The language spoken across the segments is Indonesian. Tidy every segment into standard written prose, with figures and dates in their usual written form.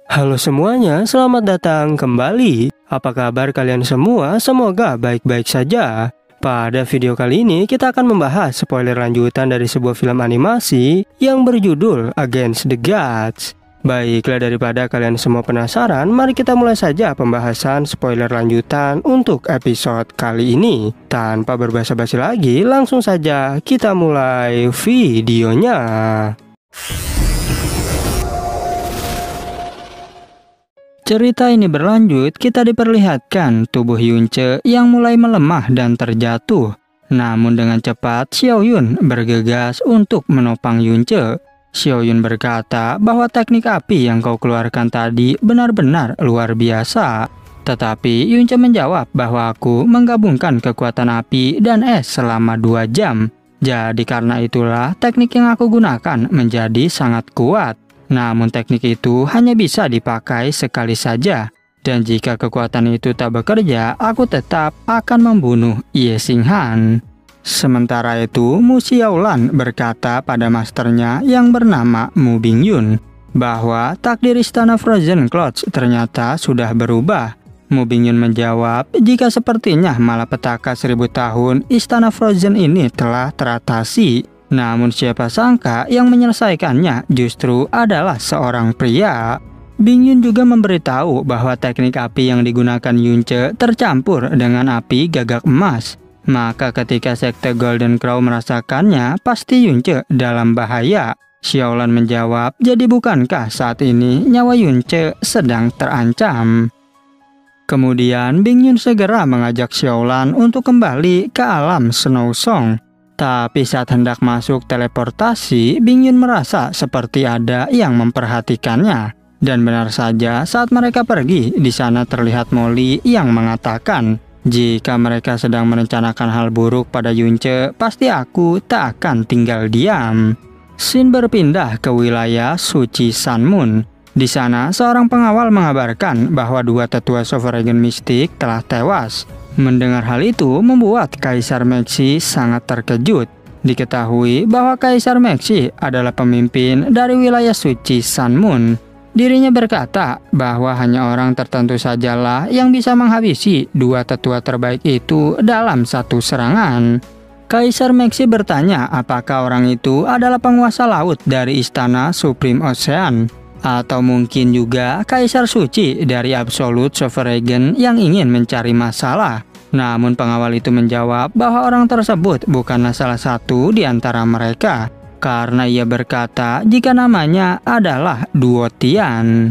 Halo semuanya, selamat datang kembali. Apa kabar kalian semua? Semoga baik-baik saja. Pada video kali ini kita akan membahas spoiler lanjutan dari sebuah film animasi yang berjudul Against the Gods. Baiklah, daripada kalian semua penasaran, mari kita mulai saja pembahasan spoiler lanjutan untuk episode kali ini. Tanpa berbasa-basi lagi, langsung saja kita mulai videonya. Cerita ini berlanjut, kita diperlihatkan tubuh Yunce yang mulai melemah dan terjatuh. Namun dengan cepat, Xiaoyun bergegas untuk menopang Yunce. Xiaoyun berkata bahwa teknik api yang kau keluarkan tadi benar-benar luar biasa. Tetapi Yunce menjawab bahwa aku menggabungkan kekuatan api dan es selama 2 jam. Jadi karena itulah teknik yang aku gunakan menjadi sangat kuat. Namun teknik itu hanya bisa dipakai sekali saja. Dan jika kekuatan itu tak bekerja, aku tetap akan membunuh Ye Xinghan. Sementara itu, Mu Xiaolan berkata pada masternya yang bernama Mu Bingyun bahwa takdir istana Frozen Clouds ternyata sudah berubah. Mu Bingyun menjawab, jika sepertinya malapetaka 1000 tahun istana Frozen ini telah teratasi. Namun siapa sangka yang menyelesaikannya justru adalah seorang pria. Bingyun juga memberitahu bahwa teknik api yang digunakan Yunce tercampur dengan api gagak emas. Maka ketika sekte Golden Crow merasakannya, pasti Yunce dalam bahaya. Xiaolan menjawab, jadi bukankah saat ini nyawa Yunce sedang terancam? Kemudian Bingyun segera mengajak Xiaolan untuk kembali ke alam Snow Song. Tapi saat hendak masuk teleportasi, Bingyun merasa seperti ada yang memperhatikannya. Dan benar saja, saat mereka pergi, di sana terlihat Molly yang mengatakan, jika mereka sedang merencanakan hal buruk pada Yunce, pasti aku tak akan tinggal diam. Scene berpindah ke wilayah suci Sun Moon. Di sana, seorang pengawal mengabarkan bahwa 2 tetua Sovereign mistik telah tewas. Mendengar hal itu membuat Kaisar Mexi sangat terkejut. Diketahui bahwa Kaisar Mexi adalah pemimpin dari wilayah suci Sun Moon. Dirinya berkata bahwa hanya orang tertentu sajalah yang bisa menghabisi 2 tetua terbaik itu dalam satu serangan. Kaisar Mexi bertanya apakah orang itu adalah penguasa laut dari istana Supreme Ocean. Atau mungkin juga Kaisar Suci dari Absolute Sovereign yang ingin mencari masalah. Namun pengawal itu menjawab bahwa orang tersebut bukanlah salah satu di antara mereka. Karena ia berkata jika namanya adalah Duo Tian.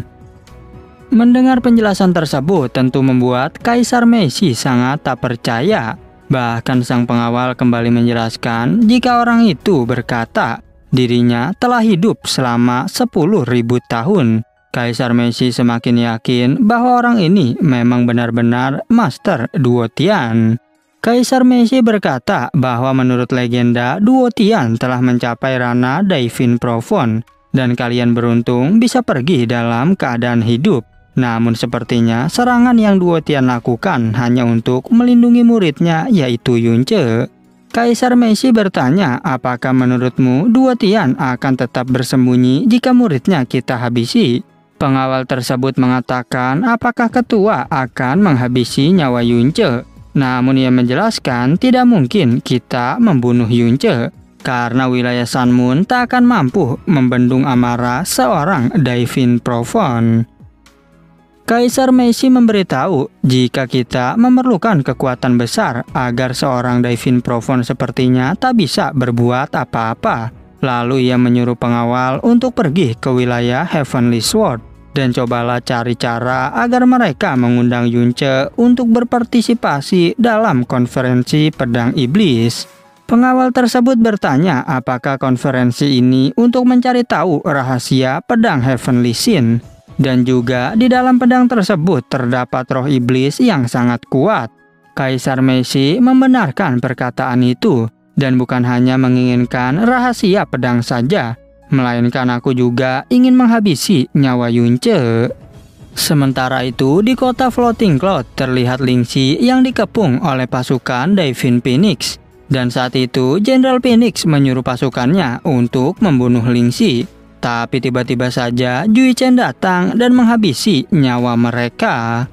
Mendengar penjelasan tersebut tentu membuat Kaisar Mexi sangat tak percaya. Bahkan sang pengawal kembali menjelaskan jika orang itu berkata dirinya telah hidup selama 10.000 tahun. Kaisar Mexi semakin yakin bahwa orang ini memang benar-benar Master Duo Tian. Kaisar Mexi berkata bahwa menurut legenda Duo Tian telah mencapai ranah Daivin Profound dan kalian beruntung bisa pergi dalam keadaan hidup. Namun sepertinya serangan yang Duo Tian lakukan hanya untuk melindungi muridnya yaitu Yunce. Kaisar Mexi bertanya, apakah menurutmu Duo Tian akan tetap bersembunyi jika muridnya kita habisi? Pengawal tersebut mengatakan apakah ketua akan menghabisi nyawa Yunce. Namun ia menjelaskan tidak mungkin kita membunuh Yunce. Karena wilayah Sun Moon tak akan mampu membendung amarah seorang Daivin Profound. Kaisar Mexi memberitahu jika kita memerlukan kekuatan besar agar seorang Daivin Profound sepertinya tak bisa berbuat apa-apa. Lalu ia menyuruh pengawal untuk pergi ke wilayah Heavenly Sword dan cobalah cari cara agar mereka mengundang Yunce untuk berpartisipasi dalam konferensi pedang iblis. Pengawal tersebut bertanya apakah konferensi ini untuk mencari tahu rahasia pedang Heavenly Sin. Dan juga di dalam pedang tersebut terdapat roh iblis yang sangat kuat. Kaisar Mexi membenarkan perkataan itu. Dan bukan hanya menginginkan rahasia pedang saja, melainkan aku juga ingin menghabisi nyawa Yunce. Sementara itu, di kota Floating Cloud terlihat Lingxi yang dikepung oleh pasukan Daivin Phoenix. Dan saat itu, Jenderal Phoenix menyuruh pasukannya untuk membunuh Lingxi. Tapi tiba-tiba saja Jui Chen datang dan menghabisi nyawa mereka.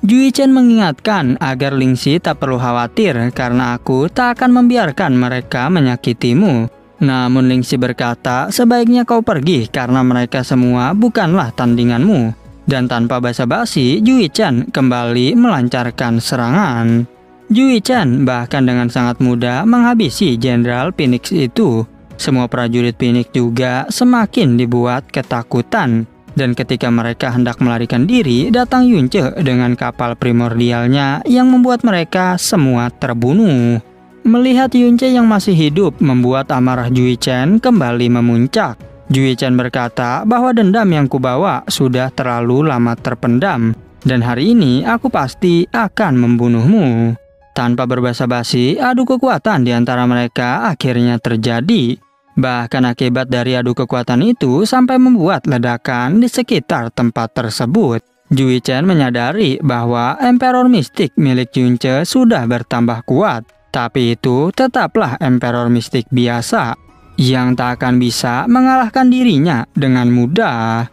Jui Chen mengingatkan agar Lingxi tak perlu khawatir karena aku tak akan membiarkan mereka menyakitimu. Namun Lingxi berkata, sebaiknya kau pergi karena mereka semua bukanlah tandinganmu. Dan tanpa basa-basi, Jui Chen kembali melancarkan serangan. Jui Chen bahkan dengan sangat mudah menghabisi Jenderal Phoenix itu. Semua prajurit Phoenix juga semakin dibuat ketakutan. Dan ketika mereka hendak melarikan diri, datang Yunce dengan kapal primordialnya yang membuat mereka semua terbunuh. Melihat Yunce yang masih hidup membuat amarah Jui Chen kembali memuncak. Jui Chen berkata bahwa dendam yang kubawa sudah terlalu lama terpendam. Dan hari ini aku pasti akan membunuhmu. Tanpa berbasa-basi, adu kekuatan di antara mereka akhirnya terjadi. Bahkan akibat dari adu kekuatan itu sampai membuat ledakan di sekitar tempat tersebut. Jui Chen menyadari bahwa Emperor Mistik milik Yunce sudah bertambah kuat. Tapi itu tetaplah Emperor Mistik biasa yang tak akan bisa mengalahkan dirinya dengan mudah.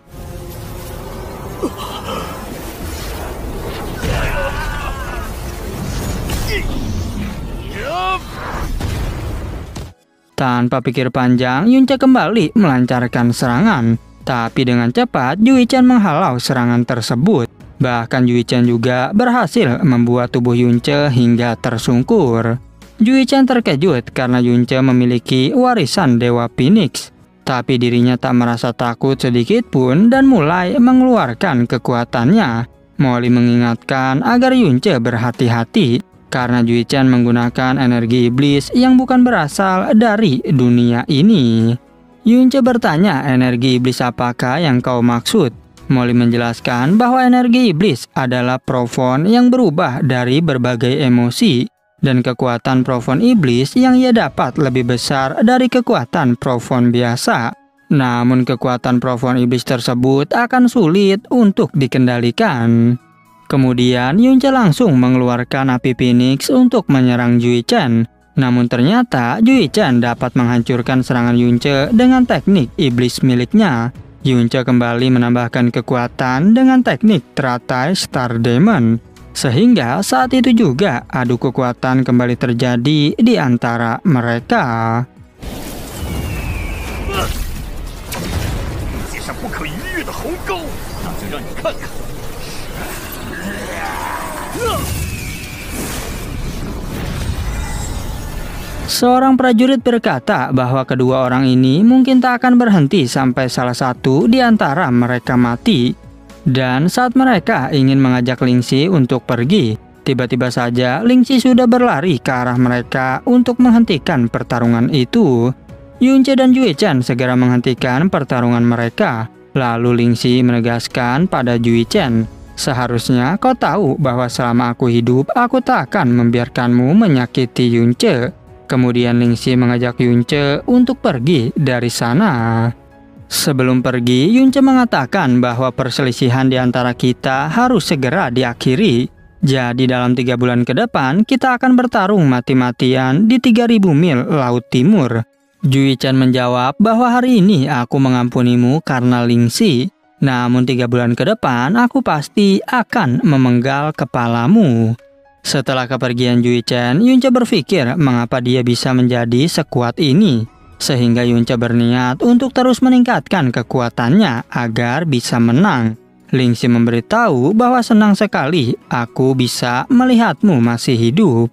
Tanpa pikir panjang, Yunce kembali melancarkan serangan. Tapi dengan cepat, Jui Chen menghalau serangan tersebut. Bahkan Jui Chen juga berhasil membuat tubuh Yunce hingga tersungkur. Jui Chen terkejut karena Yunce memiliki warisan Dewa Phoenix. Tapi dirinya tak merasa takut sedikit pun dan mulai mengeluarkan kekuatannya. Molly mengingatkan agar Yunce berhati-hati. Karena Jui Chen menggunakan energi iblis yang bukan berasal dari dunia ini. Yunce bertanya energi iblis apakah yang kau maksud. Molly menjelaskan bahwa energi iblis adalah profon yang berubah dari berbagai emosi. Dan kekuatan profon iblis yang ia dapat lebih besar dari kekuatan profon biasa. Namun kekuatan profon iblis tersebut akan sulit untuk dikendalikan. Kemudian Yunce langsung mengeluarkan api Phoenix untuk menyerang Jui Chen. Namun ternyata Jui Chen dapat menghancurkan serangan Yunce dengan teknik iblis miliknya. Yunce kembali menambahkan kekuatan dengan teknik teratai Star Demon. Sehingga saat itu juga adu kekuatan kembali terjadi di antara mereka. Seorang prajurit berkata bahwa kedua orang ini mungkin tak akan berhenti sampai salah satu di antara mereka mati. Dan saat mereka ingin mengajak Lingxi untuk pergi, tiba-tiba saja Lingxi sudah berlari ke arah mereka untuk menghentikan pertarungan itu. Yunce dan Jui Chen segera menghentikan pertarungan mereka. Lalu Lingxi menegaskan pada Jui Chen, seharusnya kau tahu bahwa selama aku hidup, aku tak akan membiarkanmu menyakiti Yunce. Kemudian Lingxi mengajak Yunce untuk pergi dari sana. Sebelum pergi, Yunce mengatakan bahwa perselisihan di antara kita harus segera diakhiri. Jadi dalam 3 bulan ke depan, kita akan bertarung mati-matian di 3000 mil Laut Timur. Jui Chen menjawab bahwa hari ini aku mengampunimu karena Lingxi. Namun 3 bulan ke depan, aku pasti akan memenggal kepalamu. Setelah kepergian Jui Chen, Yunce berpikir mengapa dia bisa menjadi sekuat ini. Sehingga Yunce berniat untuk terus meningkatkan kekuatannya agar bisa menang. Lingxi memberitahu bahwa senang sekali aku bisa melihatmu masih hidup.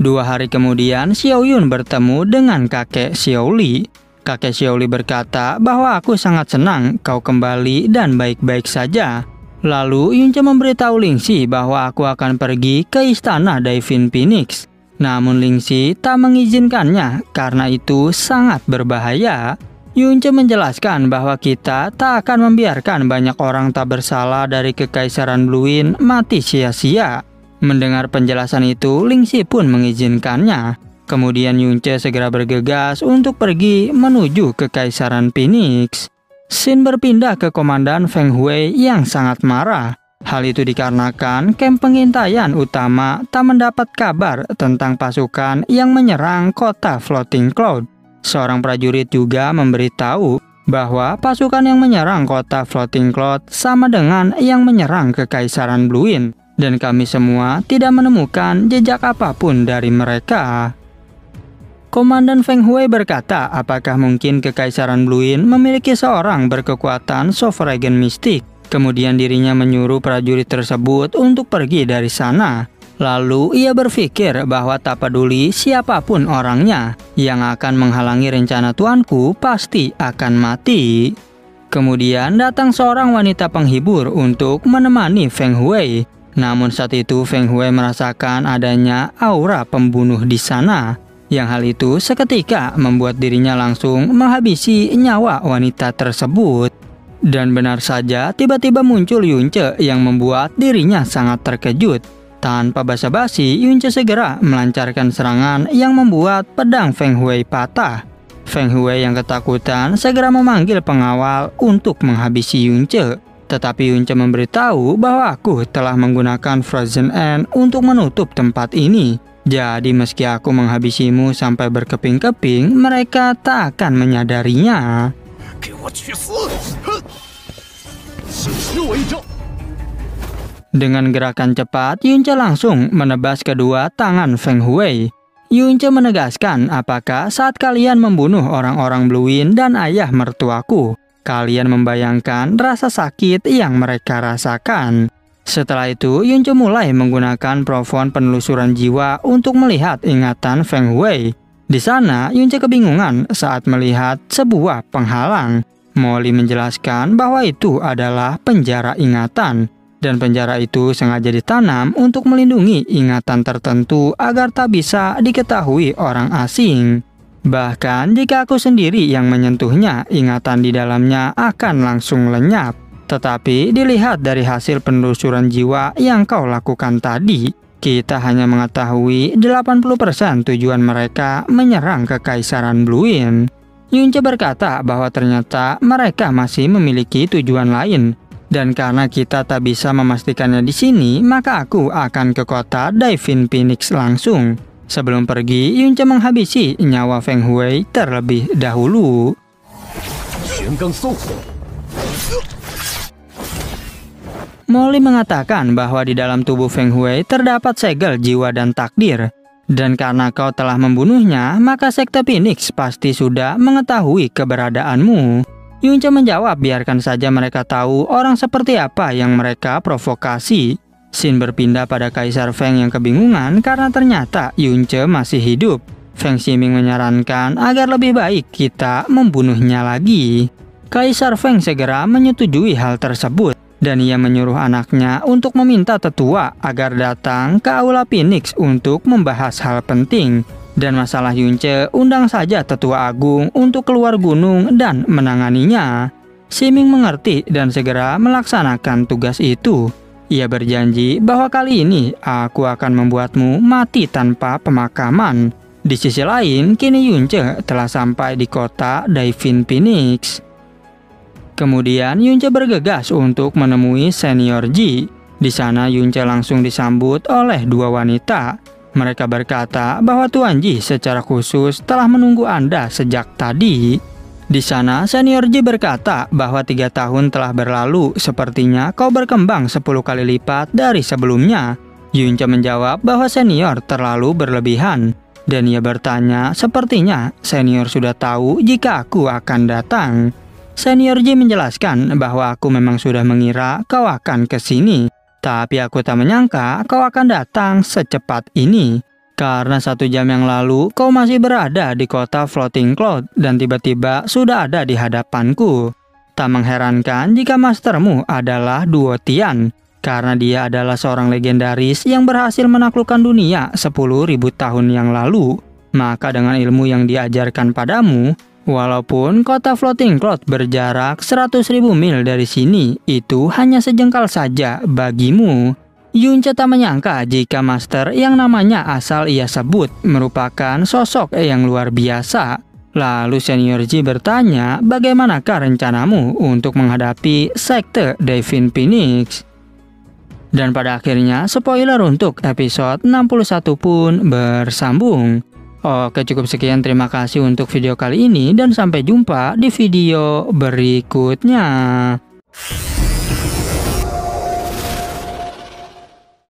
2 hari kemudian, Xiaoyun bertemu dengan kakek Xiaoli. Kakek Xiaoli berkata bahwa aku sangat senang kau kembali dan baik-baik saja. Lalu Yunce memberitahu Lingxi bahwa aku akan pergi ke istana Daivin Phoenix. Namun Lingxi tak mengizinkannya karena itu sangat berbahaya. Yunce menjelaskan bahwa kita tak akan membiarkan banyak orang tak bersalah dari Kekaisaran Bluin mati sia-sia. Mendengar penjelasan itu, Lingxi pun mengizinkannya. Kemudian Yunce segera bergegas untuk pergi menuju Kekaisaran Phoenix. Scene berpindah ke Komandan Feng Hui yang sangat marah. Hal itu dikarenakan kamp pengintaian utama tak mendapat kabar tentang pasukan yang menyerang kota Floating Cloud. Seorang prajurit juga memberitahu bahwa pasukan yang menyerang kota Floating Cloud sama dengan yang menyerang Kekaisaran Bluin, dan kami semua tidak menemukan jejak apapun dari mereka. Komandan Feng Hui berkata, apakah mungkin Kekaisaran Bluin memiliki seorang berkekuatan Sovereign mistik? Kemudian dirinya menyuruh prajurit tersebut untuk pergi dari sana. Lalu ia berpikir bahwa tak peduli siapapun orangnya, yang akan menghalangi rencana tuanku pasti akan mati. Kemudian datang seorang wanita penghibur untuk menemani Feng Hui. Namun saat itu Feng Hui merasakan adanya aura pembunuh di sana. Yang hal itu seketika membuat dirinya langsung menghabisi nyawa wanita tersebut. Dan benar saja, tiba-tiba muncul Yunce yang membuat dirinya sangat terkejut. Tanpa basa-basi, Yunce segera melancarkan serangan yang membuat pedang Feng Hui patah. Feng Hui yang ketakutan segera memanggil pengawal untuk menghabisi Yunce. Tetapi Yunce memberitahu bahwa aku telah menggunakan Frozen End untuk menutup tempat ini. Jadi meski aku menghabisimu sampai berkeping-keping, mereka tak akan menyadarinya. Dengan gerakan cepat, Yunce langsung menebas kedua tangan Feng Hui. Yunce menegaskan, apakah saat kalian membunuh orang-orang Bluin dan ayah mertuaku, kalian membayangkan rasa sakit yang mereka rasakan. Setelah itu, Yunce mulai menggunakan profon penelusuran jiwa untuk melihat ingatan Feng Hui. Di sana, Yunce kebingungan saat melihat sebuah penghalang. Molly menjelaskan bahwa itu adalah penjara ingatan, dan penjara itu sengaja ditanam untuk melindungi ingatan tertentu agar tak bisa diketahui orang asing. Bahkan jika aku sendiri yang menyentuhnya, ingatan di dalamnya akan langsung lenyap. Tetapi dilihat dari hasil penelusuran jiwa yang kau lakukan tadi, kita hanya mengetahui 80% tujuan mereka menyerang Kekaisaran Bluin. Yunce berkata bahwa ternyata mereka masih memiliki tujuan lain. Dan karena kita tak bisa memastikannya di sini, maka aku akan ke kota Divine Phoenix langsung. Sebelum pergi, Yunce menghabisi nyawa Feng Hui terlebih dahulu. Molly mengatakan bahwa di dalam tubuh Feng Hui terdapat segel jiwa dan takdir. Dan karena kau telah membunuhnya, maka sekte Phoenix pasti sudah mengetahui keberadaanmu. Yunce menjawab, biarkan saja mereka tahu orang seperti apa yang mereka provokasi. Scene berpindah pada Kaisar Feng yang kebingungan karena ternyata Yunce masih hidup. Feng Ximing menyarankan agar lebih baik kita membunuhnya lagi. Kaisar Feng segera menyetujui hal tersebut. Dan ia menyuruh anaknya untuk meminta tetua agar datang ke Aula Phoenix untuk membahas hal penting. Dan masalah Yunce, undang saja tetua agung untuk keluar gunung dan menanganinya. Ximing mengerti dan segera melaksanakan tugas itu. Ia berjanji bahwa kali ini aku akan membuatmu mati tanpa pemakaman. Di sisi lain, kini Yunce telah sampai di kota Divine Phoenix. Kemudian Yunce bergegas untuk menemui Senior Ji. Di sana Yunce langsung disambut oleh dua wanita. Mereka berkata bahwa Tuan Ji secara khusus telah menunggu Anda sejak tadi. Di sana Senior Ji berkata bahwa 3 tahun telah berlalu, sepertinya kau berkembang 10 kali lipat dari sebelumnya. Yunce menjawab bahwa Senior terlalu berlebihan. Dan ia bertanya, sepertinya Senior sudah tahu jika aku akan datang. Senior Ji menjelaskan bahwa aku memang sudah mengira kau akan ke sini. Tapi aku tak menyangka kau akan datang secepat ini. Karena 1 jam yang lalu kau masih berada di kota Floating Cloud dan tiba-tiba sudah ada di hadapanku. Tak mengherankan jika mastermu adalah Duo Tian. Karena dia adalah seorang legendaris yang berhasil menaklukkan dunia 10.000 tahun yang lalu. Maka dengan ilmu yang diajarkan padamu, walaupun kota Floating Cloud berjarak 100.000 mil dari sini, itu hanya sejengkal saja bagimu. Yunce tak menyangka jika master yang namanya asal ia sebut merupakan sosok yang luar biasa. Lalu Senior Ji bertanya, bagaimanakah rencanamu untuk menghadapi sekte Devin Phoenix? Dan pada akhirnya spoiler untuk episode 61 pun bersambung. Oke, cukup sekian, terima kasih untuk video kali ini dan sampai jumpa di video berikutnya.